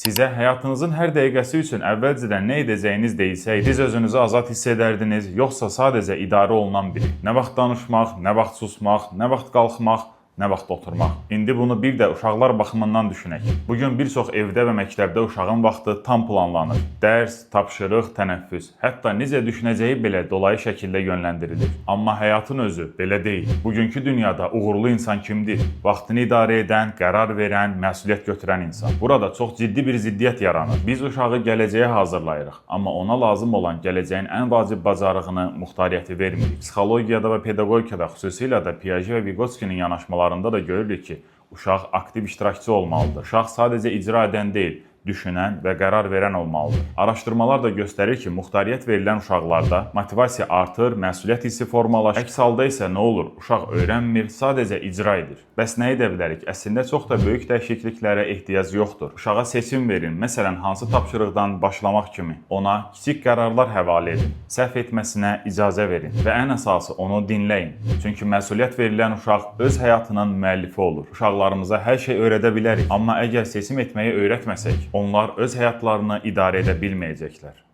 Sizə həyatınızın hər dəqiqəsi üçün əvvəlcədən nə edəcəyiniz deyilsəydi, siz özünüzü azad hiss edərdiniz, yoxsa sadəcə idarə olunan biri? Nə vaxt danışmaq, nə vaxt susmaq, nə vaxt qalxmaq, nə vaxt oturmaq. İndi bunu bir də uşaqlar baxımından düşünək. Bugün bir çox evdə və məktəbdə uşağın vaxtı tam planlanır. Dərs, tapşırıq, tənəffüs, hətta necə düşünəcəyi belə dolayı şəkildə yönləndirilir. Amma həyatın özü belə deyil. Bugünkü dünyada uğurlu insan kimdir? Vaxtını idarə edən, qərar verən, məsuliyyət götürən insan. Burada çox ciddi bir ziddiyyət yaranır. Biz uşağı gələcəyə hazırlayırıq, amma ona lazım olan gələcəyin ən vacib bacarığını, muxtariyyəti vermirik. Psixologiyada və pedaqogikada, xüsusilə də Piaget və Vygotsky'nin yanaşmalarında da görürük ki, uşaq aktiv iştirakçı olmalıdır. Uşaq sadəcə icra edən deyil, düşünən və qərar verən olmalıdır. Araşdırmalar da göstərir ki, muxtariyyət verilən uşaqlarda motivasiya artır, məsuliyyət hissi formalaşır. Əks halda isə nə olur? Uşaq öyrənmir, sadəcə icra edir. Bəs nə edə bilərik? Əslində çox da böyük dəyişikliklərə ehtiyac yoxdur. Uşağa seçim verin. Məsələn, hansı tapşırıqdan başlamaq kimi. Ona kiçik qərarlar həvalə edin. Səhv etməsinə icazə verin və ən əsası onu dinləyin. Çünki məsuliyyət verilən uşaq öz həyatının müəllifi olur. Uşaqlarımıza hər şey öyrədə bilərik, amma əgər seçim etməyi öyrətməsək, onlar öz həyatlarını idarə edə bilməyəcəklər.